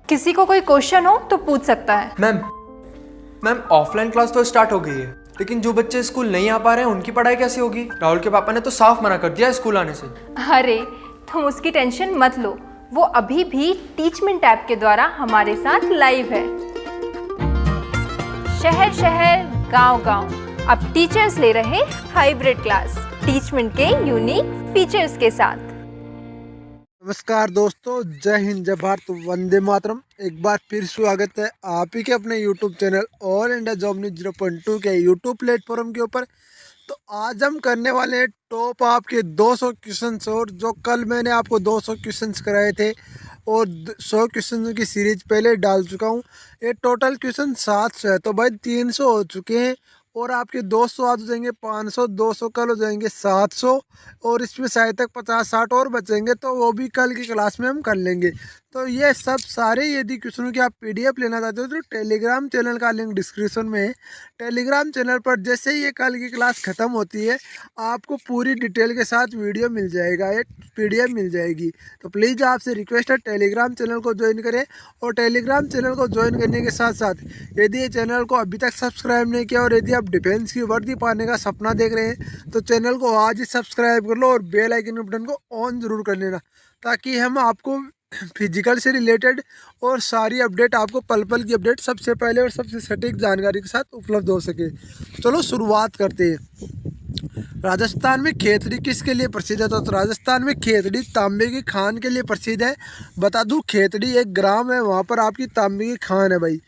किसी को कोई क्वेश्चन हो तो पूछ सकता है। मैम ऑफलाइन क्लास तो स्टार्ट हो गई है, लेकिन जो बच्चे स्कूल नहीं आ पा रहे हैं उनकी पढ़ाई कैसे होगी? राहुल के पापा ने तो साफ मना कर दिया स्कूल आने से। अरे तुम उसकी टेंशन मत लो, वो अभी भी टीचमेंट ऐप के द्वारा हमारे साथ लाइव है। शहर शहर गांव गांव अब टीचर्स ले रहे हाइब्रिड क्लास टीचमेंट के यूनिक फीचर्स के साथ। नमस्कार दोस्तों, जय हिंद, जय भारत, वंदे मातरम। एक बार फिर स्वागत है आप ही के अपने YouTube channel all India job news 0.2 के यूट्यूब प्लेटफॉर्म के ऊपर। तो आज हम करने वाले हैं टॉप आपके 200 क्वेश्चन, और जो कल मैंने आपको 200 क्वेश्चन कराए थे और 100 क्वेश्चन की सीरीज पहले डाल चुका हूँ। ये टोटल क्वेश्चन 700 है, तो भाई 300 हो चुके हैं और आपके 200 आज हो जाएंगे 500, 200 कल हो जाएंगे 700 और इसमें शायद तक 50-60 और बचेंगे, तो वो भी कल की क्लास में हम कर लेंगे। तो ये सब सारे यदि क्वेश्चनों की आप पीडीएफ लेना चाहते हो तो टेलीग्राम चैनल का लिंक डिस्क्रिप्शन में है। टेलीग्राम चैनल पर जैसे ही ये कल की क्लास ख़त्म होती है आपको पूरी डिटेल के साथ वीडियो मिल जाएगा, एक पीडीएफ मिल जाएगी। तो प्लीज़ आपसे रिक्वेस्ट है टेलीग्राम चैनल को ज्वाइन करें, और टेलीग्राम चैनल को ज्वाइन करने के साथ साथ यदि ये चैनल को अभी तक सब्सक्राइब नहीं किया और यदि आप डिफेंस की वर्दी पाने का सपना देख रहे हैं तो चैनल को आज ही सब्सक्राइब कर लो और बेल आइकन बटन को ऑन ज़रूर कर लेना, ताकि हम आपको फिजिकल से रिलेटेड और सारी अपडेट, आपको पल पल की अपडेट सबसे पहले और सबसे सटीक जानकारी के साथ उपलब्ध हो सके। चलो शुरुआत करते हैं। राजस्थान में खेतड़ी किसके लिए प्रसिद्ध है? तो राजस्थान में खेतड़ी तांबे की खान के लिए प्रसिद्ध है। बता दूं, खेतड़ी एक ग्राम है, वहाँ पर आपकी तांबे की खान है भाई।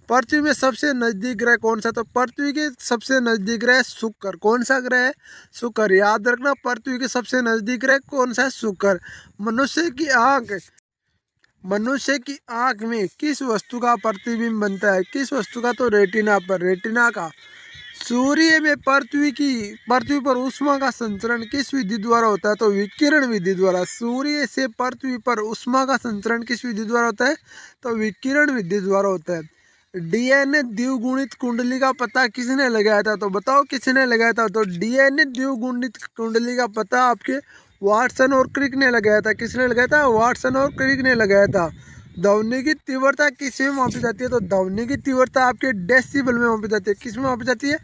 पृथ्वी में सबसे नज़दीक ग्रह कौन सा? तो पृथ्वी के सबसे नज़दीक ग्रह शुक्र। कौन सा ग्रह है? शुक्र। याद रखना, पृथ्वी के सबसे नज़दीक ग्रह कौन सा है? शुक्र। मनुष्य की आँख में किस वस्तु का प्रतिबिंब बनता है? किस वस्तु का? तो रेटिना पर, रेटिना का। सूर्य में पृथ्वी पर ऊष्मा का संचरण किस विधि द्वारा होता है? तो विकिरण विधि द्वारा। सूर्य से पृथ्वी पर ऊष्मा का संचरण किस विधि द्वारा होता है? तो विकिरण विधि द्वारा होता है। डीएनए द्विगुणित कुंडली का पता किसने लगाया था? तो बताओ किसने लगाया था? तो डीएनए द्विगुणित कुंडली का पता आपके वाटसन और क्रिक ने लगाया था। किसने लगाया था? वाटसन और क्रिक ने लगाया था। ध्वनि की तीव्रता किस में मापी जाती है? तो ध्वनि की तीव्रता आपके डेसिबल में मापी जाती है। किस में मापी जाती है?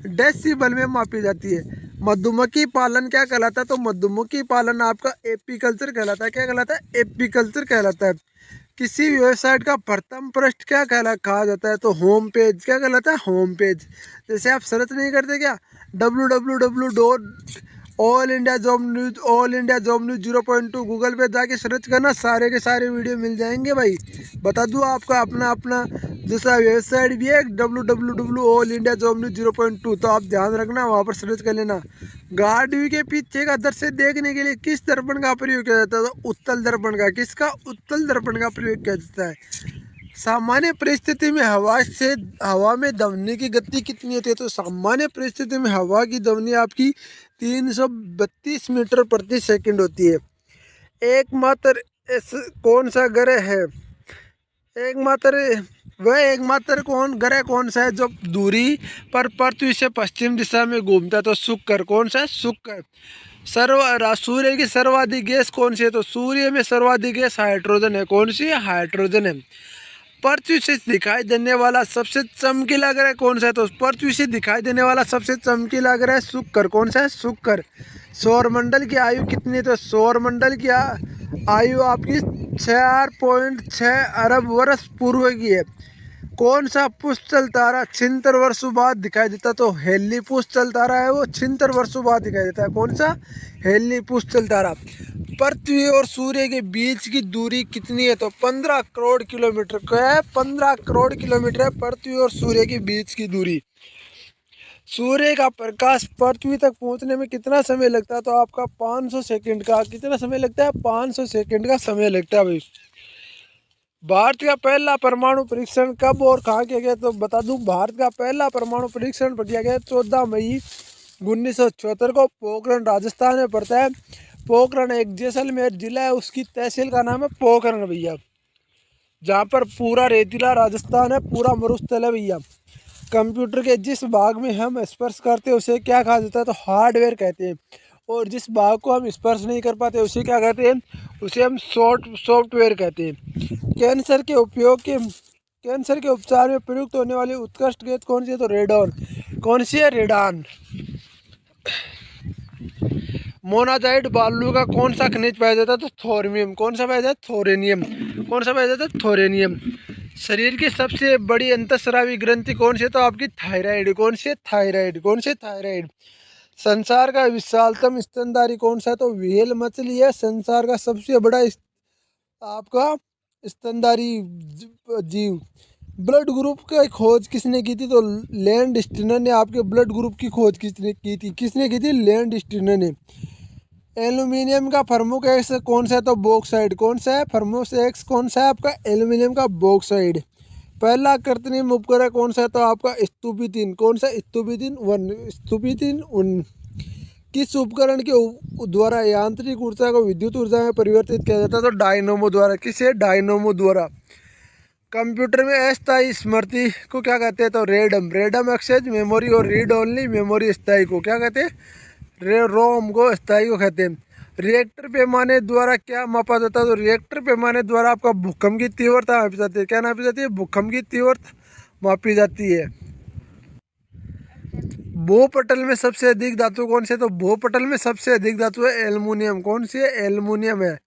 डेसिबल में मापी जाती है। मधुमक्खी पालन क्या कहलाता है? तो मधुमक्खी पालन आपका एपीकल्चर कहलाता है। क्या कहलाता है? एपीकल्चर कहलाता है। किसी वेबसाइट का प्रथम पृष्ठ क्या कहा जाता है? तो होम पेज। क्या कहलाता है? Home page. जैसे आप सर्च नहीं करते क्या, www. All India job news 0.2 Google पे जाके सर्च करना, सारे के सारे वीडियो मिल जाएंगे भाई। बता दूँ आपका अपना दूसरा वेबसाइट भी है, www. All India job news 0.2, तो आप ध्यान रखना, वहाँ पर सर्च कर लेना। गाड़ी के पीछे का दृश्य देखने के लिए किस दर्पण का प्रयोग किया जाता है? तो उत्तल दर्पण का। किसका? उत्तल दर्पण का प्रयोग किया जाता है। सामान्य परिस्थिति में हवा में ध्वनि की गति कितनी होती है? तो सामान्य परिस्थिति में हवा की ध्वनि आपकी 332 मीटर प्रति सेकंड होती है। एकमात्र कौन सा ग्रह है? एकमात्र ग्रह कौन सा है जो दूरी पर पृथ्वी से पश्चिम दिशा में घूमता है? तो शुक्र। कौन सा है? शुक्र। सूर्य की सर्वाधिक गैस कौन सी है? तो सूर्य में सर्वाधिक गैस हाइड्रोजन है। कौन सी है? हाइड्रोजन है। पृथ्वी से दिखाई देने वाला सबसे चमकीला ग्रह कौन सा है? तो पृथ्वी से दिखाई देने वाला सबसे चमकीला ग्रह शुक्र। कौन सा है? शुक्र। सौरमंडल की आयु कितनी है? तो सौरमंडल की आयु आपकी 4.6 अरब वर्ष पूर्व की है। कौन सा पुष्चल तारा 76 वर्षों बाद दिखाई देता है? तो हेली पुष्चल तारा है, वो 76 वर्षों बाद दिखाई देता है। कौन सा? हेली पुष्चल तारा। पृथ्वी और सूर्य के बीच की दूरी कितनी है? तो 15 करोड़ किलोमीटर। क्या है? 15 करोड़ किलोमीटर है पृथ्वी और सूर्य के बीच की दूरी। सूर्य का प्रकाश पृथ्वी तक पहुंचने में कितना समय लगता है? तो आपका 500 सेकंड का। कितना समय लगता है? 500 सेकंड का समय लगता है भाई। भारत का पहला परमाणु परीक्षण कब और कहाँ किया गया? तो बता दूं, भारत का पहला परमाणु परीक्षण किया गया 14 मई 1974 को। पोखरण राजस्थान में पड़ता है। पोखरण एक जैसलमेर जिला है, उसकी तहसील का नाम है पोखरण भैया, जहाँ पर पूरा रेतीला राजस्थान है, पूरा मरुस्थल है भैया। कंप्यूटर के जिस भाग में हम स्पर्श करते हैं उसे क्या कहा जाता है? तो हार्डवेयर कहते हैं। और जिस भाग को हम स्पर्श नहीं कर पाते उसे क्या कहते हैं, उसे हम सॉफ्टवेयर कहते हैं। कैंसर के उपचार में प्रयुक्त होने वाली उत्कृष्ट गैस कौन सी है, तो रेडॉन। कौन सी है, रेडान। मोनाजाइट बालू का कौन सा खनिज पाया जाता है, तो थोर्मियम। कौन सा पाया जाता है, थोरेनियम। कौन सा पाया जाता है, थोरेनियम। शरीर की सबसे बड़ी अंतःस्रावी ग्रंथि कौन सी है, तो आपकी थायराइड। कौन सी है, थायराइड। कौन सी है, थायराइड। संसार का विशालतम स्तनधारी कौन सा है, तो व्हेल मछली है संसार का सबसे बड़ा आपका स्तनधारी जीव। ब्लड ग्रुप की खोज किसने की थी, तो लैंड स्टीनर ने आपके ब्लड ग्रुप की खोज किसने की थी, लैंड स्टीनर ने। एल्यूमिनियम का प्रमुख एक्स कौन सा है, तो बॉक्साइड। कौन सा है, प्रमुख एक्स कौन सा है आपका, एल्यूमिनियम का बॉक्साइड। पहला कृत्रिम उपग्रह कौन सा है, तो आपका स्तुपितिन। कौन सा, स्तुपितिन 1। स्तुपितिन 1 किस उपकरण के द्वारा यांत्रिक ऊर्जा को विद्युत ऊर्जा में परिवर्तित किया जाता है, तो डायनोमो द्वारा। किसे, डायनोमो द्वारा। कंप्यूटर में अस्थायी स्मृति को क्या कहते हैं, तो रेडम। रेडम एक्सेस मेमोरी और रीड ओनली मेमोरी स्थायी को क्या कहते हैं, रोम को, स्थायी को कहते हैं। रिएक्टर पैमाने द्वारा क्या मापा जाता है, तो रिएक्टर पैमाने द्वारा आपका भूकंप की तीव्रता मापी जाती है। क्या मापी जाती है, भूकंप की तीव्रता मापी जाती है। भूपटल में सबसे अधिक धातु कौन सी है, तो भूपटल में सबसे अधिक धातु है एल्युमिनियम। कौन सी है, एल्युमिनियम है।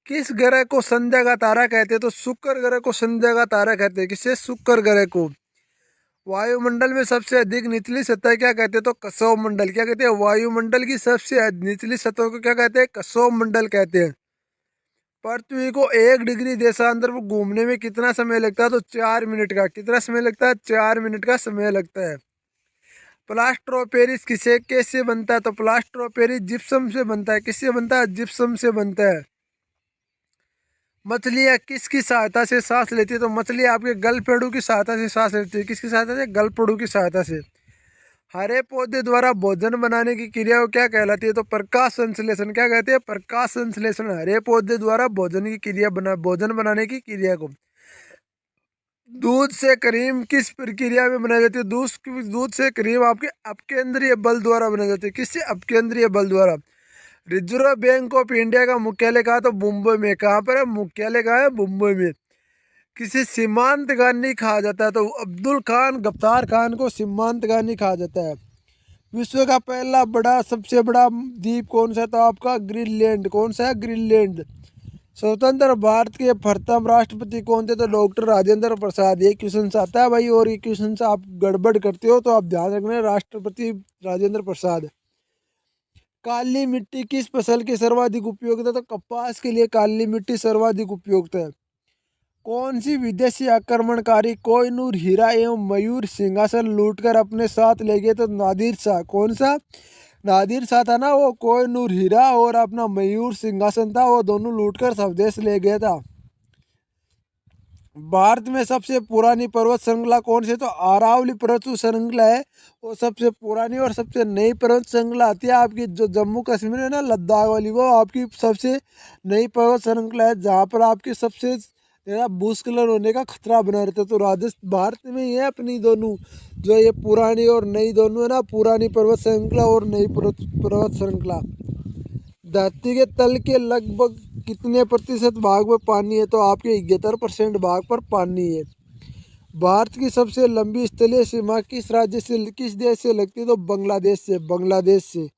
किस ग्रह को संध्या का तारा कहते हैं, तो शुक्र ग्रह को संध्या का तारा कहते हैं। किससे, शुक्र ग्रह को। वायुमंडल में सबसे अधिक निचली सतह क्या कहते हैं, तो कसौव मंडल। क्या कहते हैं, वायुमंडल की सबसे निचली सतह को क्या कहते हैं, कसौव मंडल कहते हैं। पृथ्वी को 1 डिग्री देशांतर पर घूमने में कितना समय लगता है, तो 4 मिनट का। कितना समय लगता है, 4 मिनट का समय लगता है। प्लास्टर ऑफ पेरिस कैसे बनता है, तो प्लास्टर ऑफ पेरिस जिप्सम से बनता है। किससे बनता है, जिप्सम से बनता है। मछलियाँ किसकी सहायता से सांस लेती है, तो मछलियाँ आपके गलपेड़ू की सहायता से सांस लेती है। किसकी सहायता से, गलपेड़ू की सहायता से। हरे पौधे द्वारा भोजन बनाने की क्रिया को क्या कहलाती है, तो प्रकाश संश्लेषण। क्या कहते हैं, प्रकाश संश्लेषण। हरे पौधे द्वारा भोजन बनाने की क्रिया को। दूध से क्रीम किस प्रक्रिया में बनाई जाती है, दूध से क्रीम आपके अपकेंद्रीय बल द्वारा बनाई जाती है। किससे, अपकेंद्रीय बल द्वारा। रिजर्व बैंक ऑफ इंडिया का मुख्यालय कहाँ, तो मुंबई में। कहाँ पर है, मुख्यालय कहाँ है, मुंबई में। किसे सीमांत गानी कहा जाता है, तो अब्दुल खान गफ्तार खान को सीमांत गानी कहा जाता है। विश्व का पहला सबसे बड़ा द्वीप कौन सा है, तो आपका ग्रीनलैंड। कौन सा है, ग्रीनलैंड। स्वतंत्र भारत के प्रथम राष्ट्रपति कौन थे, तो डॉक्टर राजेंद्र प्रसाद। ये क्वेश्चन आता है भाई, और ये क्वेश्चन आप गड़बड़ करते हो तो आप ध्यान रखना, राष्ट्रपति राजेंद्र प्रसाद। काली मिट्टी किस फसल की सर्वाधिक उपयोगिता है, तो कपास के लिए काली मिट्टी सर्वाधिक उपयुक्त है। कौन सी विदेशी आक्रमणकारी कोहिनूर हीरा एवं मयूर सिंहासन लूटकर अपने साथ ले गए, तो नादिर शाह। कौन सा, नादिर शाह था ना, वो कोहिनूर हीरा और अपना मयूर सिंहासन था, वो दोनों लूटकर स्वदेश ले गया था। भारत में सबसे पुरानी पर्वत श्रृंखला कौन सी है, तो अरावली पर्वत श्रृंखला है, वो सबसे पुरानी। और सबसे नई पर्वत श्रृंखला आती है आपकी जो जम्मू कश्मीर है ना, लद्दाख वाली, वो आपकी सबसे नई पर्वत श्रृंखला है, जहाँ पर आपकी सबसे ज़्यादा भूस्खलन होने का खतरा बना रहता है। तो राजस्थान भारत में ही है अपनी दोनों, जो ये पुरानी और नई दोनों है ना, पुरानी पर्वत श्रृंखला और नई पर्वत श्रृंखला। धरती के तल के लगभग कितने प्रतिशत भाग में पानी है, तो आपके 71% भाग पर पानी है। भारत की सबसे लंबी स्थलीय सीमा किस देश से लगती है, तो बांग्लादेश से।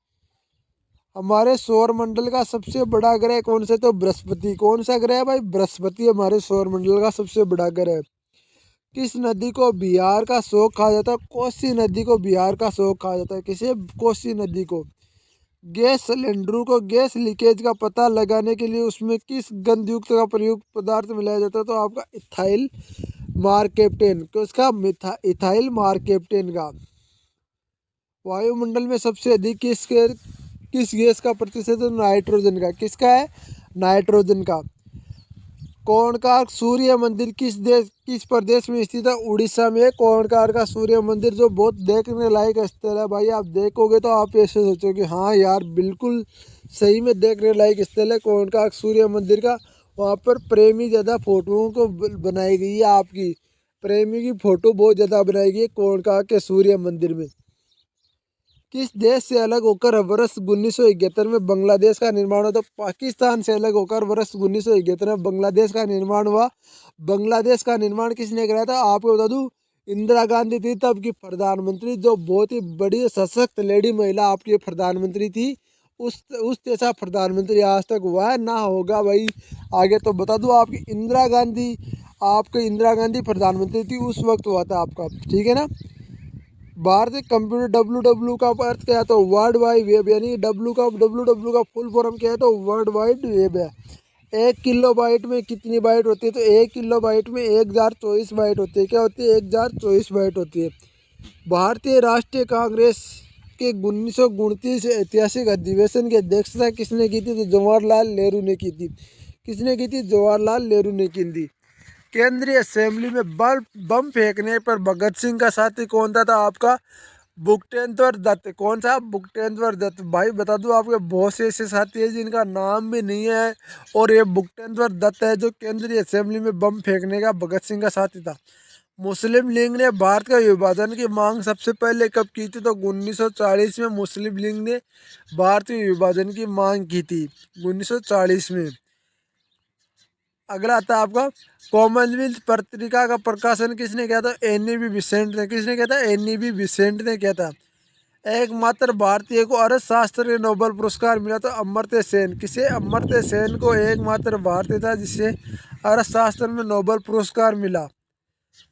हमारे सौर मंडल का सबसे बड़ा ग्रह कौन सा है, तो बृहस्पति। कौन सा ग्रह है भाई, बृहस्पति हमारे सौर मंडल का सबसे बड़ा ग्रह है। किस नदी को बिहार का शोक कहा जाता है, कोसी नदी को बिहार का शोक कहा जाता है। किसे, कोसी नदी को। गैस सिलेंडरों को गैस लीकेज का पता लगाने के लिए उसमें किस गंधयुक्त का प्रयुक्त पदार्थ मिलाया जाता है, तो आपका इथाइल मार्केप्टेन। किसका, इथाइल मार्केप्टेन का। वायुमंडल में सबसे अधिक किस गैस का प्रतिशत है, नाइट्रोजन का। किसका है, नाइट्रोजन का। कोणार्क सूर्य मंदिर किस प्रदेश में स्थित है, उड़ीसा में। कोणार्क का सूर्य मंदिर जो बहुत देखने लायक स्थल है भाई, आप देखोगे तो आप ऐसे सोचोगे हाँ यार बिल्कुल सही में देखने लायक स्थल है कोणार्क सूर्य मंदिर का। वहाँ पर प्रेमी ज़्यादा फोटोओं को बनाई गई है, आपकी प्रेमी की फ़ोटो बहुत ज़्यादा बनाई गई है कोणार्क के सूर्य मंदिर में। किस देश से अलग होकर वर्ष 1971 में बांग्लादेश का निर्माण हुआ? तो पाकिस्तान से अलग होकर वर्ष 1971 में बांग्लादेश का निर्माण हुआ। बांग्लादेश का निर्माण किसने कराया था? आपको बता दूं, इंदिरा गांधी थी तब की प्रधानमंत्री, जो बहुत ही बड़ी सशक्त लेडी महिला आपकी प्रधानमंत्री थी। उस जैसा प्रधानमंत्री आज तक हुआ है ना होगा भाई। आगे तो बता दूं, आपकी इंदिरा गांधी प्रधानमंत्री थी उस वक्त हुआ था आपका, ठीक है ना। भारतीय कंप्यूटर डब्ल्यू का अर्थ क्या है? तो वर्ल्ड वाइड वेब, यानी डब्ल्यू का फुल फॉर्म क्या है? तो वर्ल्ड वाइड वेब है। 1 किलोबाइट में कितनी बाइट होती है? तो 1 किलोबाइट में 1024 बाइट होती है। क्या होती है? 1024 बाइट होती है। भारतीय राष्ट्रीय कांग्रेस के 1929 ऐतिहासिक अधिवेशन की अध्यक्षता किसने की थी? तो जवाहरलाल नेहरू ने की थी। किसने की थी? जवाहरलाल नेहरू ने की थी। केंद्रीय असेंबली में बम फेंकने पर भगत सिंह का साथी कौन था? आपका बुकटेश्वर दत्त। कौन सा? बुकटेश्वर दत्त। भाई बता दूं, आपके बहुत से ऐसे साथी हैं जिनका नाम भी नहीं है, और ये बुकटेश्वर दत्त है जो केंद्रीय असेंबली में बम फेंकने का भगत सिंह का साथी था। मुस्लिम लीग ने भारत का विभाजन की मांग सबसे पहले कब की थी? तो 1940 में मुस्लिम लीग ने भारत के विभाजन की मांग की थी, 1940 में। अगला आता है आपका, कॉमनवेल्थ पत्रिका का प्रकाशन किसने किया था? एन.ई.बी. विसेंट ने। किसने किया था? एन.ई.बी. विसेंट ने किया था। एकमात्र भारतीय को अर्थशास्त्र के नोबेल पुरस्कार मिला तो अमर्त्य सेन। किसे? अमर्त्य सेन को एकमात्र भारतीय था जिसे अर्थशास्त्र में नोबेल पुरस्कार मिला।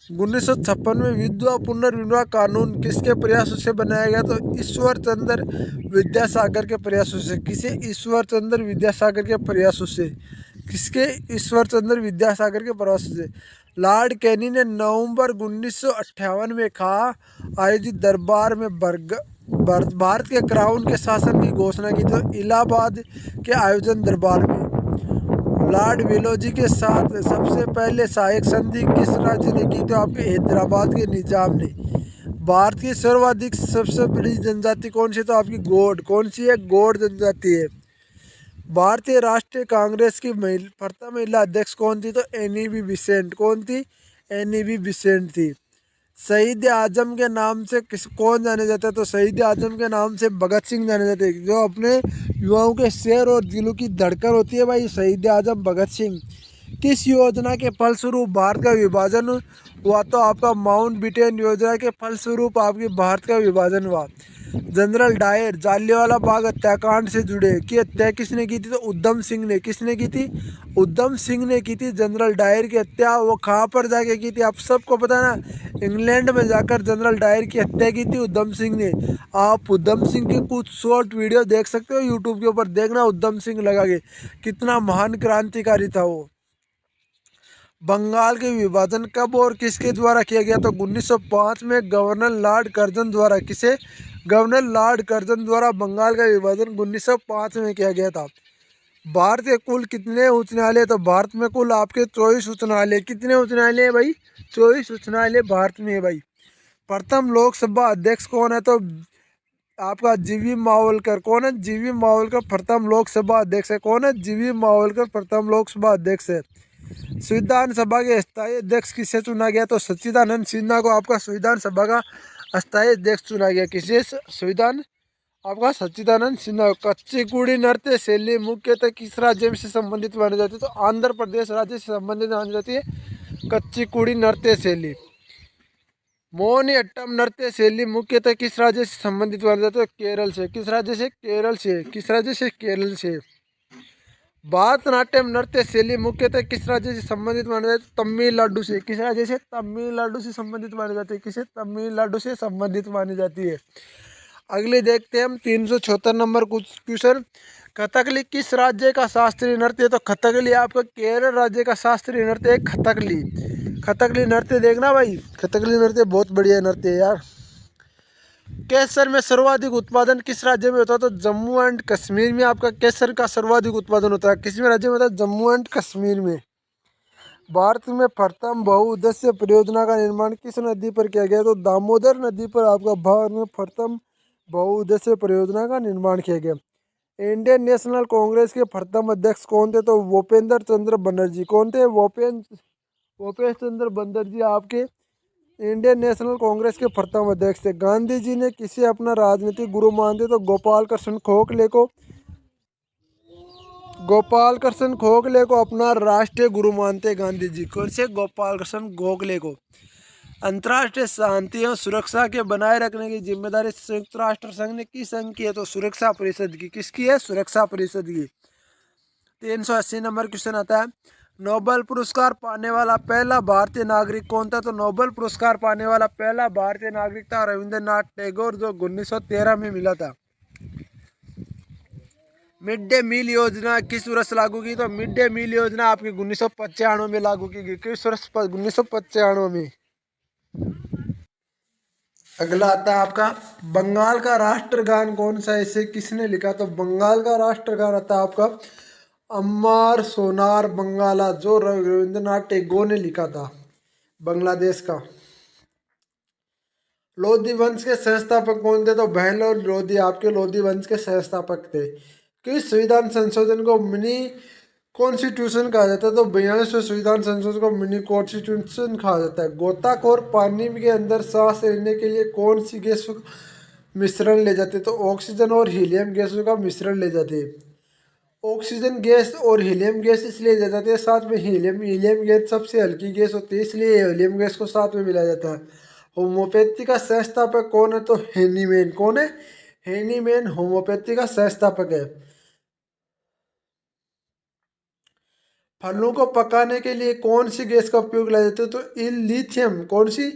1956 में विधवा पुनर्विवाह कानून किसके प्रयासों से बनाया गया? तो ईश्वर चंद्र विद्यासागर के प्रयासों से। किसे? ईश्वर चंद्र विद्यासागर के प्रयासों से। किसके? ईश्वर चंद्र विद्यासागर के प्रयासों से। लॉर्ड कैनी ने नवंबर 1958 में कहा आयोजित दरबार में भारत के क्राउन के शासन की घोषणा की। तो इलाहाबाद के आयोजन दरबार में। लॉर्ड वेलोजी के साथ सबसे पहले सहायक संधि किस राज्य ने की? तो आपके हैदराबाद के निजाम ने। भारत की सर्वाधिक सबसे बड़ी जनजाति कौन सी? तो आपकी गौड़। कौन सी है? गौड़ जनजाति है। भारतीय राष्ट्रीय कांग्रेस की प्रथम महिला अध्यक्ष कौन थी? तो एन.ई.बी. विसेंट। कौन थी? एन.ई.बी. विसेंट थी। शहीद आजम के नाम से कौन जाने जाता है? तो शहीद आजम के नाम से भगत सिंह जाने जाते हैं, जो अपने युवाओं के शेर और दिलों की धड़कन होती है भाई, शहीद आजम भगत सिंह। किस योजना के फलस्वरूप भारत का विभाजन हुआ? तो आपका माउंटबेटन योजना के फलस्वरूप आपके भारत का विभाजन हुआ। जनरल डायर जालियांवाला बाग हत्याकांड से जुड़े की हत्या किसने की थी? तो उधम सिंह ने। किसने की थी? उधम सिंह ने की थी जनरल डायर की हत्या। वो कहाँ पर जाके की थी? आप सबको पता है ना, इंग्लैंड में जाकर जनरल डायर की हत्या की थी उधम सिंह ने। आप उधम सिंह के कुछ शॉर्ट वीडियो देख सकते हो यूट्यूब के ऊपर, देखना उधम सिंह लगा के, कितना महान क्रांतिकारी था वो। बंगाल के विभाजन कब और किसके द्वारा किया गया? तो 1905 में गवर्नर लॉर्ड कर्जन द्वारा। किसे? गवर्नर लॉर्ड कर्जन द्वारा बंगाल का विभाजन 1905 में किया गया था। भारत के कुल कितने उच्च न्यायालय? तो भारत में कुल आपके 24 उच्च न्यायालय। कितने उच्च न्यायालय है भाई? 24 उच्च न्यायालय भारत में है भाई। प्रथम लोकसभा अध्यक्ष कौन है? तो आपका जीवी मावलकर। कौन है? जीवी मावलकर प्रथम लोकसभा अध्यक्ष है। कौन है? जीवी मावलकर प्रथम लोकसभा अध्यक्ष है। संविधान सभा के स्थायी अध्यक्ष किसे चुना गया? तो सच्चिदानंद सिन्हा को आपका संविधान सभा का स्थायी अध्यक्ष चुना गया। किसे? संविधान आपका सच्चिदानंद सिन्हा। कच्चीपुड़ी नृत्य शैली मुख्यतः किस राज्य से संबंधित मानी जाती है? तो आंध्र प्रदेश राज्य से संबंधित मानी जाती है कच्चीपुड़ी नृत्य शैली। मोहिनीअट्टम नृत्य शैली मुख्यतः किस राज्य से संबंधित मानी जाती है? केरल से। किस राज्य से? केरल से। किस राज्य से? केरल से। भारतनाट्यम नृत्य शैली मुख्यतः किस राज्य से संबंधित मानी जाती है? तमिलनाडु से। किस राज्य से? तमिलनाडु से संबंधित मानी जाती है। किसे? तमिलनाडु से संबंधित मानी जाती है। अगले देखते हैं हम 376 नंबर कुछ क्वेश्चन। कथकली किस राज्य का शास्त्रीय नृत्य है? तो कथकली आपका केरल राज्य का शास्त्रीय नृत्य है कथकली। कथकली नृत्य देखना भाई, कथकली नृत्य बहुत बढ़िया नृत्य है यार। केसर में सर्वाधिक उत्पादन किस राज्य में होता है? तो जम्मू एंड कश्मीर में आपका केसर का सर्वाधिक उत्पादन होता है। किस में राज्य में होता है? जम्मू एंड कश्मीर में। भारत में प्रथम बहुउद्देश्य परियोजना का निर्माण किस नदी पर किया गया? तो दामोदर नदी पर आपका भारत में प्रथम बहुउद्देश्य परियोजना का निर्माण किया गया। इंडियन नेशनल कांग्रेस के प्रथम अध्यक्ष कौन थे? तो भूपेंद्र चंद्र बनर्जी। कौन थे? भूपेश चंद्र बनर्जी आपके इंडियन नेशनल कांग्रेस के प्रथम अध्यक्ष थे। गांधी जी ने किसे अपना राजनीतिक गुरु मानते तो गोपाल कृष्ण खोखले को अपना राष्ट्रीय गुरु मानते गांधी जी। कौन से? गोपाल कृष्ण गोखले को। अंतर्राष्ट्रीय शांति और सुरक्षा के बनाए रखने की जिम्मेदारी संयुक्त राष्ट्र संघ ने किस संघ की है तो सुरक्षा परिषद की। किसकी है? सुरक्षा परिषद की। 380 नंबर क्वेश्चन आता है, नोबेल पुरस्कार पाने वाला पहला भारतीय नागरिक कौन था तो नोबेल पुरस्कार पाने वाला पहला भारतीय नागरिक था रविंद्रनाथ टैगोर, जो 1913 में मिला था। मिड डे मील योजना किस वर्ष लागू की तो मिड डे मील योजना आपकी 1995 में लागू की गई। किस वर्ष? 1995 में। अगला आता है आपका, बंगाल का राष्ट्रगान कौन सा है, इसे किसने लिखा तो बंगाल का राष्ट्रगान आता है आपका अम्मार सोनार बंगाला, जो रविंद्रनाथ टैगोर ने लिखा था, बांग्लादेश का। लोधी वंश के संस्थापक कौन थे तो बहलोल लोधी आपके लोधी वंश के संस्थापक थे। किस संविधान संशोधन को मिनी कॉन्स्टिट्यूशन कहा जाता है तो 42वें संविधान संशोधन को मिनी कॉन्स्टिट्यूशन कहा जाता है। गोताखोर पानी के अंदर सांस लेने के लिए कौन सी गैस मिश्रण ले जाते तो ऑक्सीजन और हीलियम गैसों का मिश्रण ले जाते। ऑक्सीजन गैस और हीलियम गैस इसलिए ले जाते हैं साथ में, हीलियम गैस सबसे हल्की गैस होती है इसलिए हीलियम गैस को साथ में मिलाया जाता है। होम्योपैथी का संस्थापक कौन है तो हेनीमैन। कौन है? हेनीमैन होम्योपैथी का संस्थापक है। फलों को पकाने के लिए कौन सी गैस का उपयोग किया जाता है तो लिथियम। कौन सी?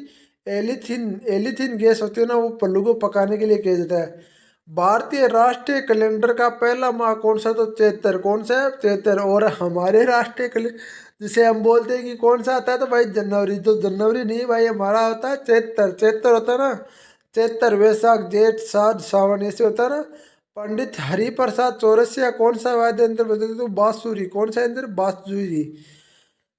एलिथिन गैस होती है ना, वो फलों को पकाने के लिए किया जाता है। भारतीय राष्ट्रीय कैलेंडर का पहला माह कौन सा तो चैत्र। कौन सा है? चैत्र। और हमारे राष्ट्रीय कैलेंडर जिसे हम बोलते हैं कि कौन सा आता है तो भाई जनवरी। तो जनवरी नहीं भाई, हमारा होता है चैत्र। चैत्र होता है ना, चैत्र वैशाख जेठ साध सावन ऐसे होता है ना। पंडित हरिप्रसाद चौरसिया कौन सा वाद्य यंत्र बजाते तो बांसुरी। कौन सा यंत्र? बांसुरी।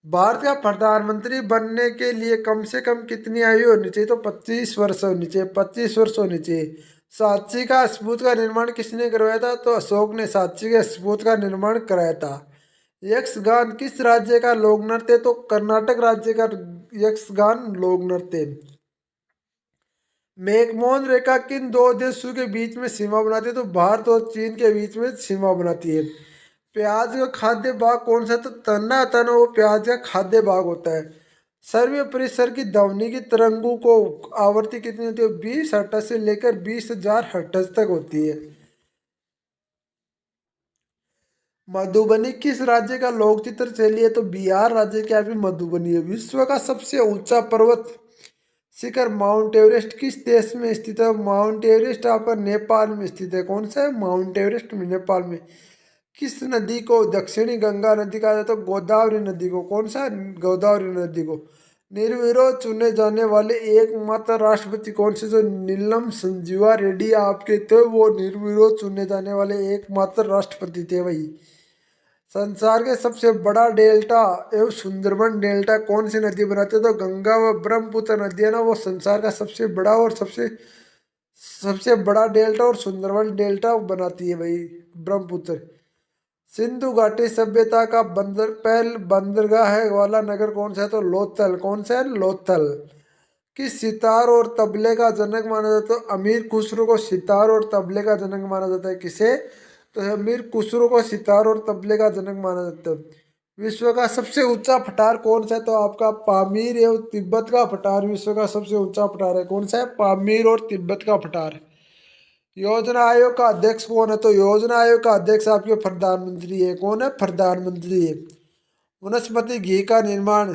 भारत का प्रधानमंत्री बनने के लिए कम से कम कितनी आयु होनी चाहिए तो 25 वर्ष होनी चाहिए। 25 वर्ष होनी चाहिए। सांची का स्तूप का निर्माण किसने करवाया था तो अशोक ने सांची के स्तूप का निर्माण कराया था। यक्षगान किस राज्य का लोक नृत्य तो कर्नाटक राज्य का यक्षगान लोक नृत्य। मैकमोहन रेखा किन दो देशों के बीच में सीमा बनाती है तो भारत और चीन के बीच में सीमा बनाती है। प्याज का खाद्य भाग कौन सा तो तना तना, वो प्याज का खाद्य भाग होता है। सर्वीय परिसर की ध्वनि की तरंगों को आवृत्ति कितनी होती है 20 हर्ट्ज से लेकर 20,000 हर्ट्ज तक होती है। मधुबनी किस राज्य का लोक चित्र शैली है तो बिहार राज्य की आपकी मधुबनी है। विश्व का सबसे ऊंचा पर्वत शिखर माउंट एवरेस्ट किस देश में स्थित है? माउंट एवरेस्ट आपका नेपाल में स्थित है। कौन सा है? माउंट एवरेस्ट में नेपाल में। किस नदी को दक्षिणी गंगा नदी कहा जाता है? गोदावरी नदी को। कौन सा? गोदावरी नदी को। निर्विरोध चुने जाने वाले एकमात्र राष्ट्रपति कौन से जो नीलम संजीवा रेड्डी आपके थे, वो निर्विरोध चुने जाने वाले एकमात्र राष्ट्रपति थे भाई। संसार के सबसे बड़ा डेल्टा एवं सुंदरबन डेल्टा कौन सी नदी बनाते हैं तो गंगा व ब्रह्मपुत्र नदी है ना, वो संसार का सबसे बड़ा और सबसे बड़ा डेल्टा और सुंदरबन डेल्टा बनाती है भाई ब्रह्मपुत्र। सिंधु घाटी सभ्यता का बंदरगाह है वाला नगर कौन सा है तो लोथल। कौन सा है? लोथल। किस सितार और तबले का जनक माना जाता है तो अमीर खुसरो को सितार और तबले का जनक माना जाता है। किसे? तो अमीर खुसरो को सितार और तबले का जनक माना जाता है। विश्व का सबसे ऊंचा पठार कौन सा है तो आपका पामीर एवं तिब्बत का पठार विश्व का सबसे ऊंचा पठार है। कौन सा है? पामीर और तिब्बत का पठार। योजना आयोग का अध्यक्ष कौन है तो योजना आयोग का अध्यक्ष आपके प्रधानमंत्री है। कौन है? प्रधानमंत्री है। वनस्पति घी का निर्माण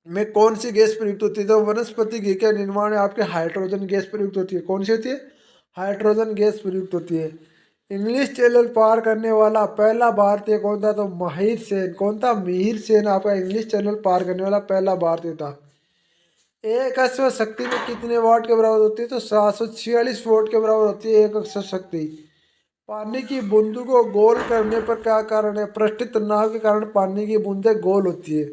में कौन सी गैस प्रयुक्त होती है तो वनस्पति घी के निर्माण में आपके हाइड्रोजन गैस प्रयुक्त होती है। कौन सी होती है? हाइड्रोजन गैस प्रयुक्त होती है। इंग्लिश चैनल पार करने वाला पहला भारतीय कौन था तो माहिर सेन। कौन था? मिहिर सेन आपका इंग्लिश चैनल पार करने वाला पहला भारतीय था। एक अश्व शक्ति में कितने वाट के बराबर होती है तो 746 वाट के बराबर होती है एक अश्व शक्ति। पानी की बूंदों को गोल करने पर क्या कारण है? पृष्ठ तनाव के कारण पानी की बूंदें गोल होती है।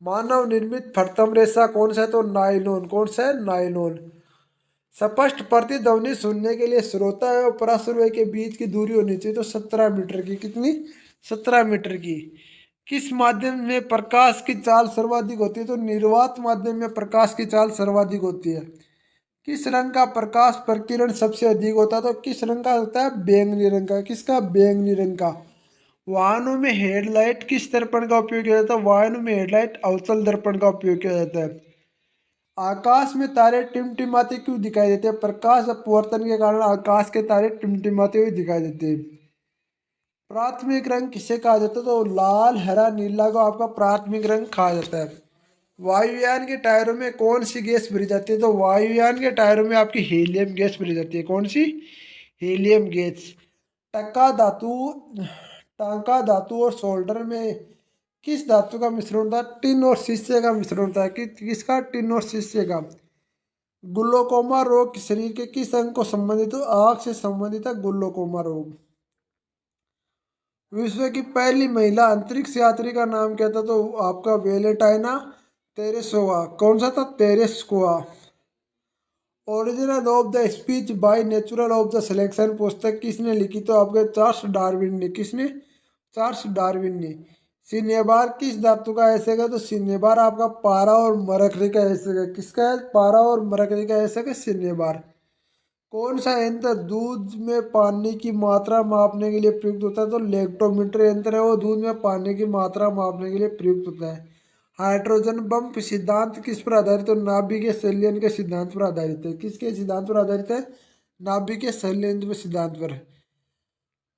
मानव निर्मित प्रथम रेशा कौन सा है तो नायलॉन। कौन सा है? नायलॉन। स्पष्ट प्रतिध्वनि सुनने के लिए श्रोता एवं पराश्रय के बीच की दूरी होनी चाहिए तो 17 मीटर की। कितनी? 17 मीटर की। किस माध्यम में प्रकाश की चाल सर्वाधिक होती है? तो निर्वात माध्यम में प्रकाश की चाल सर्वाधिक होती है। किस रंग का प्रकाश प्रकीर्ण सबसे अधिक होता है? तो किस रंग का होता है? बैंगनी रंग का। किसका? बैंगनी रंग का। वाहनों में हेडलाइट किस दर्पण का उपयोग किया जाता है? वाहनों में हेडलाइट अवतल दर्पण का उपयोग किया जाता है। आकाश में तारे टिमटिमाते क्यों दिखाई देते हैं? प्रकाश अपवर्तन के कारण आकाश के तारे टिमटिमाते हुए दिखाई देते हैं। प्राथमिक रंग किसे कहा जाता है? तो लाल, हरा, नीला को आपका प्राथमिक रंग कहा जाता है। वायुयान के टायरों में कौन सी गैस भरी जाती है? तो वायुयान के टायरों में आपकी हीलियम गैस भरी जाती है। कौन सी? Helium gas. टक्का धातु टांका धातु और सोल्डर में किस धातु का मिश्रण होता है? टिन और शीशे का मिश्रण होता है। किसका? टिन और शीशे का। ग्लूकोमा रोग शरीर के किस अंग को संबंधित हो? आंख से संबंधित है ग्लूकोमा रोग। विश्व की पहली महिला अंतरिक्ष यात्री का नाम क्या था? तो आपका वेलेंटाइना तेरेसोवा। कौन सा था? Tereshkova. Original of the speech by natural of the selection पुस्तक किसने लिखी? तो आपके चार्ल्स डार्विन ने। किसने? चार्ल्स डार्विन ने। सिनेबार किस धातु का ऐसे है? तो सिनेबार आपका पारा और मरकरी का ऐसे है। किसका है? पारा और मरकरी का ऐसे है सिनेबार। कौन सा यंत्र दूध में पानी की मात्रा मापने के लिए प्रयुक्त होता है? तो लेक्टोमीटर यंत्र है वो दूध में पानी की मात्रा मापने के लिए प्रयुक्त होता है। हाइड्रोजन बम सिद्धांत किस पर आधारित है? तो नाभिकीय संलयन के सिद्धांत पर आधारित है। किसके सिद्धांत पर आधारित है? नाभिकीय संलयन के सिद्धांत पर।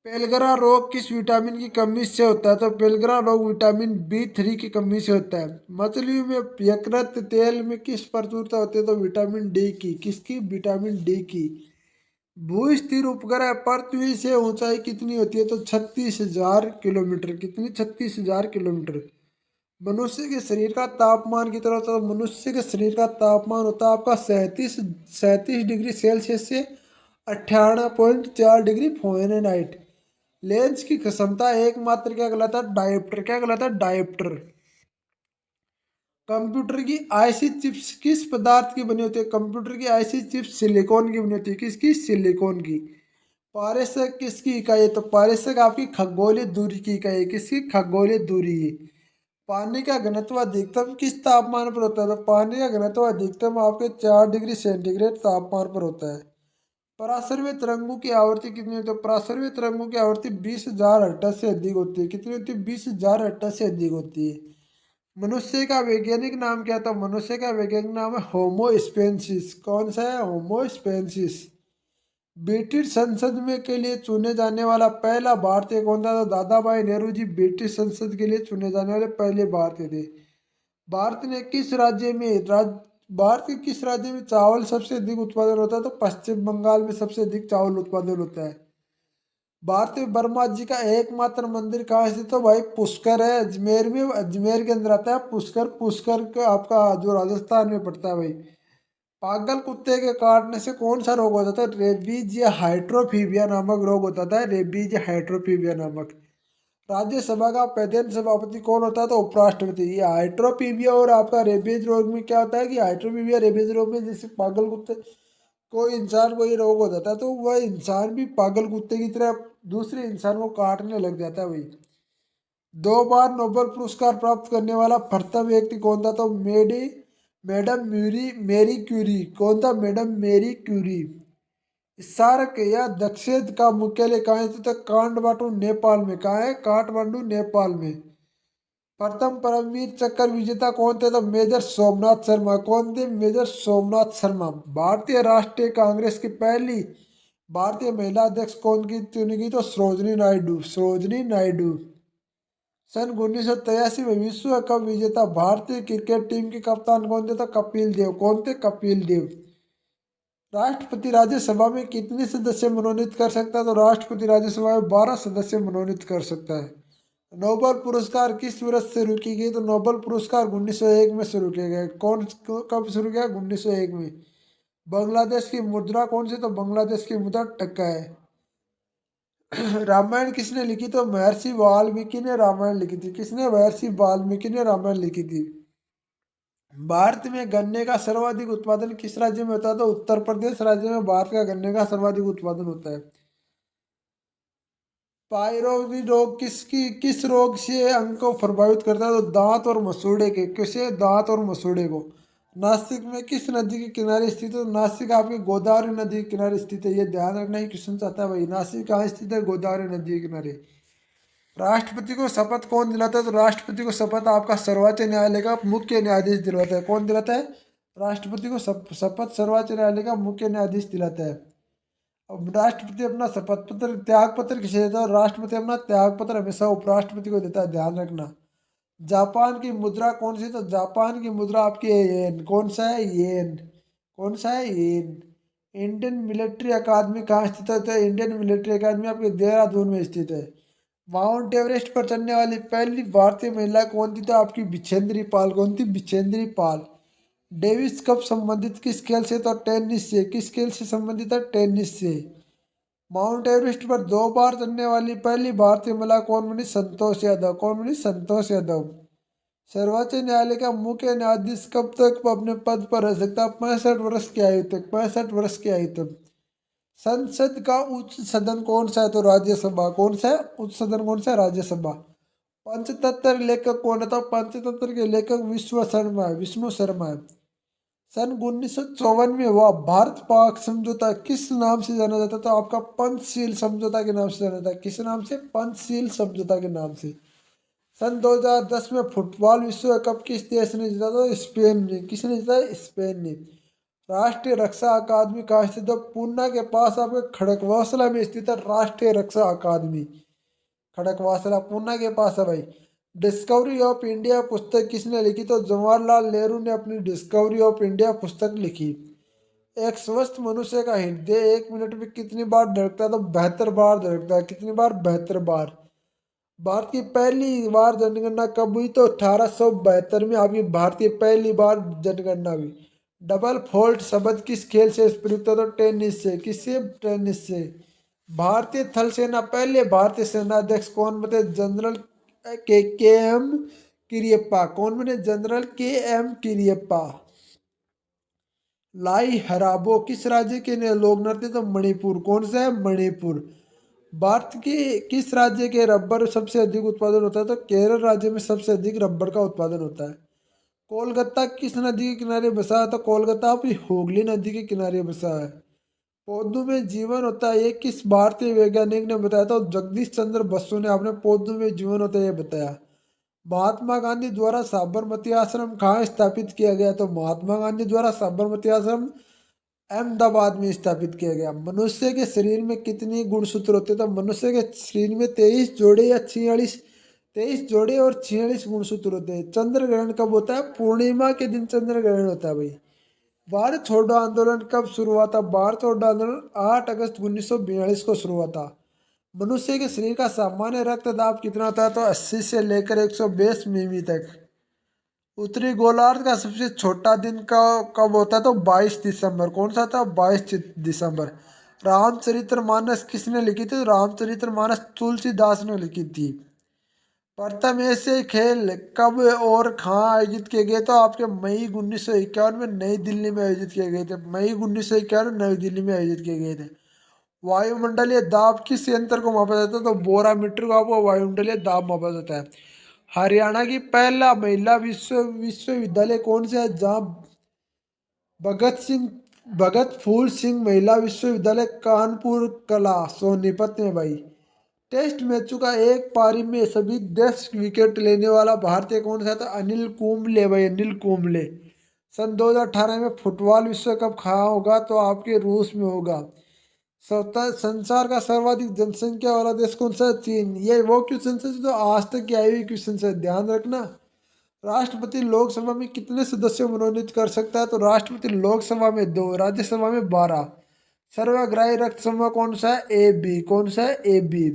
पेलगरा रोग किस विटामिन की कमी से होता है? तो पेलगरा रोग विटामिन B3 की कमी से होता है। मछलियों में यकृत तेल में किस प्रचुरता होती है? तो विटामिन डी की। किसकी? विटामिन डी की। भू स्थिर उपग्रह पृथ्वी से ऊंचाई कितनी होती है? तो 36,000 किलोमीटर। कितनी? 36,000 किलोमीटर। मनुष्य के शरीर का तापमान कितना होता है? तो मनुष्य के शरीर का तापमान होता है आपका 37 डिग्री सेल्सियस से 98.4 डिग्री फ़ारेनहाइट। लेंस की क्षमता एकमात्र क्या कहलाता है? डायोप्टर। क्या कहलाता है? डायोप्टर। कंप्यूटर की आईसी चिप्स किस पदार्थ की बनी होती है? कंप्यूटर की आईसी चिप्स सिलिकॉन की बनी होती है। किसकी? सिलिकॉन की। पारस्यक किसकी इकाई है? तो पारस्यक आपकी खगोलीय दूरी की इकाई है। किसकी? खगोलीय दूरी। पानी का घनत्व अधिकतम किस तापमान पर होता है? तो पानी का घनत्व अधिकतम आपके 4 डिग्री सेंटीग्रेड तापमान पर होता है। पराश्रव्य तरंगों की आवृत्ति कितनी होती है? तो पराश्रव्य तरंगों की आवृत्ति 20,000 हर्ट्ज से अधिक होती है। कितनी होती है? 20,000 हर्ट्ज से अधिक होती है। मनुष्य का वैज्ञानिक नाम क्या था? मनुष्य का वैज्ञानिक नाम है होमो स्पेंसिस। कौन सा है? होमो स्पेंसिस। ब्रिटिश संसद में के लिए चुने जाने वाला पहला भारतीय कौन था? तो दादा भाई नेहरू जी ब्रिटिश संसद के लिए चुने जाने वाले पहले भारतीय थे। भारत ने किस राज्य में भारत के किस राज्य में चावल सबसे अधिक उत्पादन होता है? तो पश्चिम बंगाल में सबसे अधिक चावल उत्पादन होता है। भारतीय वर्मा जी का एकमात्र मंदिर कहाँ स्थित? तो भाई पुष्कर है अजमेर में। अजमेर के अंदर आता है पुष्कर। पुष्कर का आपका जो राजस्थान में पड़ता है भाई। पागल कुत्ते के काटने से कौन सा रोग होता था? रेबीज या हाइड्रोफीबिया नामक रोग होता था। रेबीज या हाइड्रोफीबिया नामक। राज्यसभा का प्रधान सभापति कौन होता है? तो उपराष्ट्रपति। ये हाइड्रोफीबिया और आपका रेबीज रोग में क्या होता है कि हाइड्रोफीबिया रेबीज रोग में जैसे पागल कुत्ते कोई इंसान को ये रोग हो जाता है तो वह इंसान भी पागल कुत्ते की तरह दूसरे इंसान को काटने लग जाता है भाई। 2 बार नोबेल पुरस्कार प्राप्त करने वाला प्रथम व्यक्ति कौन था? तो मैडम मेरी क्यूरी। कौन था? मैडम मेरी क्यूरी। सार्क या दक्षिण का मुख्यालय कहाँ स्थित है? काठमांडू नेपाल में। कहाँ है? काठमांडू नेपाल में। प्रथम परमवीर चक्र विजेता कौन थे? तो मेजर सोमनाथ शर्मा। कौन थे? मेजर सोमनाथ शर्मा। भारतीय राष्ट्रीय कांग्रेस की पहली भारतीय महिला अध्यक्ष कौन की चुनी गई? तो सरोजनी नायडू। सरोजनी नायडू। सन 1983 में विश्व कप विजेता भारतीय क्रिकेट टीम के कप्तान कौन थे? तो कपिल देव। कौन थे? कपिल देव। राष्ट्रपति राज्यसभा में कितने सदस्य मनोनीत कर सकता है? तो राष्ट्रपति राज्यसभा में 12 सदस्य मनोनीत कर सकता है। नोबेल पुरस्कार किस वर्ष शुरू की गई? तो नोबेल पुरस्कार 1901 में शुरू किया गया। कब शुरू किया? 1901 में। बांग्लादेश की मुद्रा कौन सी? तो बांग्लादेश की मुद्रा टका है। रामायण किसने लिखी? तो महर्षि वाल्मीकि ने रामायण लिखी थी। किसने? महर्षि वाल्मीकि ने रामायण लिखी थी। भारत में गन्ने का सर्वाधिक उत्पादन किस राज्य में होता है? तो उत्तर प्रदेश राज्य में भारत का गन्ने का सर्वाधिक उत्पादन होता है। पायरोगी रोग किस रोग से अंग को प्रभावित करता है? तो दांत और मसूड़े के, किसे? दांत और मसूड़े को। नासिक में किस नदी के किनारे स्थित है? तो नासिक आपके गोदावरी नदी के किनारे स्थित है। ये ध्यान रखना ही क्वेश्चन चाहता है भाई। नासिक कहाँ स्थित है? गोदावरी नदी के किनारे। राष्ट्रपति को शपथ कौन दिलाता है? तो राष्ट्रपति को शपथ आपका सर्वोच्च न्यायालय का मुख्य न्यायाधीश दिलवाता है। कौन दिलाता है? राष्ट्रपति को शपथ सर्वोच्च न्यायालय का मुख्य न्यायाधीश दिलाता है। अब राष्ट्रपति अपना शपथ पत्र, त्याग पत्र किसे देता है? राष्ट्रपति अपना त्याग पत्र हमेशा उपराष्ट्रपति को देता है, ध्यान रखना। जापान की मुद्रा कौन सी? तो जापान की मुद्रा आपकी है येन। कौन सा है? येन। कौन सा है? येन। इंडियन मिलिट्री अकादमी कहाँ स्थित है? तो इंडियन मिलिट्री अकादमी आपके देहरादून में स्थित है। माउंट एवरेस्ट पर चढ़ने वाली पहली भारतीय महिला कौन थी? तो आपकी बिछेंद्री पाल। कौन थी? बिछेंद्री पाल। डेविस कप संबंधित किस खेल से? तो टेनिस से। किस खेल से संबंधित है? टेनिस से। माउंट एवरेस्ट पर 2 बार चढ़ने वाली पहली भारतीय महिला कौन बनी? संतोष यादव। कौन बनी? संतोष यादव। सर्वोच्च न्यायालय का मुख्य न्यायाधीश कब तक अपने पद पर रह सकता है? 65 वर्ष की आयु तक। 65 वर्ष की आयु तक। संसद का उच्च सदन कौन सा है? तो राज्यसभा। कौन सा है? उच्च सदन कौन सा है? राज्यसभा। पंचतंत्र लेखक कौन है? तो पंचतंत्र के लेखक विश्व शर्मा है। विष्णु शर्मा है। सन 1954 में हुआ भारत पाक समझौता किस नाम से जाना जाता? तो आपका पंचशील समझौता के नाम से जाना जाता है। किस नाम से? पंचशील समझौता के नाम से। सन 2010 में फुटबॉल विश्व कप किस देश ने जीता? तो स्पेन ने। किसने जीता? स्पेन ने। राष्ट्रीय रक्षा अकादमी कहाँ स्थित है? पूना के पास आपके खड़कवासला में स्थित है राष्ट्रीय रक्षा अकादमी। खड़कवासला पूना के पास है भाई। डिस्कवरी ऑफ इंडिया पुस्तक किसने लिखी? तो जवाहरलाल नेहरू ने अपनी डिस्कवरी ऑफ इंडिया पुस्तक लिखी। एक स्वस्थ मनुष्य का हृदय 1 मिनट में कितनी बार धड़कता है? तो 72 बार धड़कता है। कितनी बार? 72 बार। भारत की पहली बार जनगणना कब हुई? तो 1872 में आपकी भारतीय पहली बार जनगणना हुई। डबल फोल्ड शब्द किस खेल से प्रयुक्त होता? तो टेनिस से। किससे? टेनिस से। भारतीय थल सेना पहले भारतीय सेनाध्यक्ष कौन बने? जनरल के एम किरियप्पा। कौन बने? जनरल के एम किरियप्पा। लाई हराबो किस राज्य के लोक नृत्य? तो मणिपुर। कौन सा है? मणिपुर। भारत के किस राज्य के रबर सबसे अधिक उत्पादन होता है? तो केरल राज्य में सबसे अधिक रबर का उत्पादन होता है। कोलकाता किस नदी के किनारे बसा है? तो कोलकाता अपनी हुगली नदी के किनारे बसा है। पौधों में जीवन होता है ये किस भारतीय वैज्ञानिक ने बताया था? जगदीश चंद्र बसु ने आपने पौधों में जीवन होता है ये बताया। महात्मा गांधी द्वारा साबरमती आश्रम कहाँ स्थापित किया गया? तो महात्मा गांधी द्वारा साबरमती आश्रम अहमदाबाद में स्थापित किया गया। मनुष्य के शरीर में कितनी गुणसूत्र होते हैं? तो मनुष्य के शरीर में 23 जोड़े या 46, 23 जोड़े और 46 गुणसूत्र होते हैं। चंद्र ग्रहण कब होता है? पूर्णिमा के दिन चंद्र ग्रहण होता है भाई। भारत छोड़ो आंदोलन कब शुरू हुआ था? भारत छोड़ो आंदोलन 8 अगस्त 1942 को शुरू हुआ था। मनुष्य के शरीर का सामान्य रक्तदाब कितना होता है? तो 80 से लेकर 120 मिमी तक। उत्तरी गोलार्ध का सबसे छोटा दिन कब होता है? तो 22 दिसंबर। कौन सा था? 22 दिसंबर। रामचरितमानस किसने लिखी थी? रामचरितमानस तुलसीदास ने लिखी थी। प्रथम एशियाई खेल कब और कहाँ आयोजित किए गए? तो आपके मई 1951 में नई दिल्ली में आयोजित किए गए थे। मई 1951 नई दिल्ली में आयोजित किए गए थे। वायुमंडलीय दाब किस यंत्र को मापा जाता है? तो बोरामीटर को आपको वायुमंडलीय दाब मापा जाता है। हरियाणा की पहला महिला विश्वविद्यालय कौन सा है? जहाँ भगत फूल सिंह महिला विश्वविद्यालय कानपुर कला सोनीपत में भाई। टेस्ट मैचों का एक पारी में सभी 10 विकेट लेने वाला भारतीय कौन सा था? अनिल कुंबले भाई। अनिल कुंबले। सन 2018 में फुटबॉल विश्व कप कहाँ होगा? तो आपके रूस में होगा। संसार का सर्वाधिक जनसंख्या वाला देश कौन सा है? चीन। ये वो क्वेश्चन है जो आज तक की आई हुई क्वेश्चन है, ध्यान रखना। राष्ट्रपति लोकसभा में कितने सदस्यों को मनोनीत कर सकता है? तो राष्ट्रपति लोकसभा में 2, राज्यसभा में 12। सर्वग्राही रक्त समूह कौन सा है? A B. कौन सा है? A B.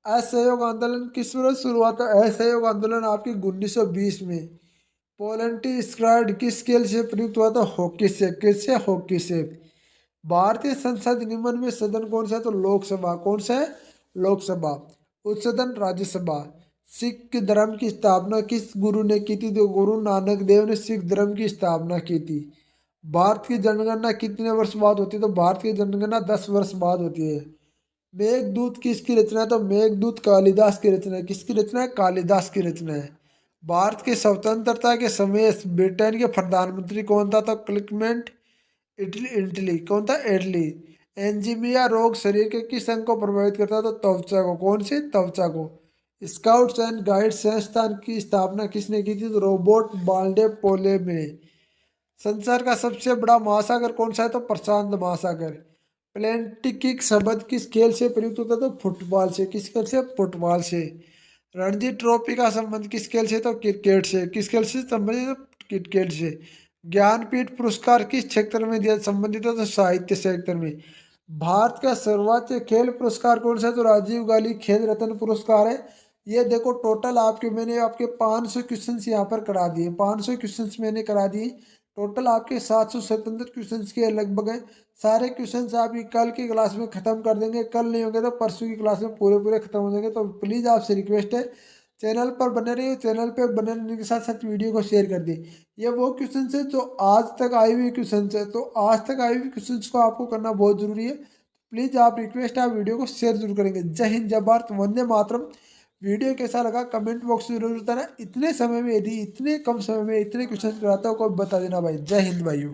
असहयोग आंदोलन किस वर्ष शुरू हुआ था? असहयोग आंदोलन आपकी 1920 में। पोलेंटी स्क्वाड किस खेल से प्रयुक्त हुआ था? हॉकी से। किससे? हॉकी से। भारतीय संसद निम्न में सदन कौन सा है? तो लोकसभा। कौन सा है? लोकसभा। उच्च सदन राज्यसभा। सिख धर्म की स्थापना किस गुरु ने की थी? तो गुरु नानक देव ने सिख धर्म की स्थापना की थी। भारत की जनगणना कितने वर्ष बाद होती है? तो भारत की जनगणना 10 वर्ष बाद होती है। मेघदूत किसकी रचना है? तो मेघदूत कालिदास की रचना है। किसकी रचना है? कालिदास की रचना है। भारत की स्वतंत्रता के समय ब्रिटेन के प्रधानमंत्री कौन था? तो क्लिकमेंट इटली इटली कौन था? इटली। एंजीमिया रोग शरीर के किस अंग को प्रभावित करता है? तो त्वचा को। कौन सी? त्वचा को। स्काउट्स एंड गाइड संस्थान की स्थापना किसने की थी? तो रोबोट बाल्डे पोले में। संसार का सबसे बड़ा महासागर कौन सा है? तो प्रशांत महासागर। प्लेंटी किक शब्द किस खेल से प्रयुक्त होता है? तो फुटबॉल से। किस खेल से? फुटबॉल से। रणजी ट्रॉफी का संबंध किस खेल से? तो क्रिकेट से। किस खेल से संबंधित? तो क्रिकेट से। ज्ञानपीठ पुरस्कार किस क्षेत्र में दिया संबंधित है? तो साहित्य क्षेत्र में। भारत का सर्वोच्च खेल पुरस्कार कौन सा है? तो राजीव गांधी खेल रत्न पुरस्कार है। ये देखो टोटल मैंने आपके 500 क्वेश्चंस यहाँ पर करा दिए। 500 क्वेश्चंस मैंने करा दिए। टोटल आपके 700 स्वतंत्र क्वेश्चंस के लगभग हैं। सारे क्वेश्चंस आप ये कल की क्लास में खत्म कर देंगे। कल नहीं होंगे तो परसों की क्लास में पूरे पूरे खत्म हो जाएंगे। तो प्लीज़ आपसे रिक्वेस्ट है, चैनल पर बने रहिए। चैनल पर बने रहने के साथ साथ वीडियो को शेयर कर दिए। ये वो क्वेश्चन है जो आज तक आई हुई क्वेश्चन है, तो आज तक आई हुई क्वेश्चन को आपको करना बहुत जरूरी है। प्लीज़ आप रिक्वेस्ट है, आप वीडियो को शेयर जरूर करेंगे। जय हिंद, जय भारत, वंदे मातरम। वीडियो कैसा लगा कमेंट बॉक्स में जरूर बताना। इतने समय में, यदि इतने कम समय में इतने क्वेश्चन कराता हो, कोई बता देना भाई। जय हिंद भाइयों।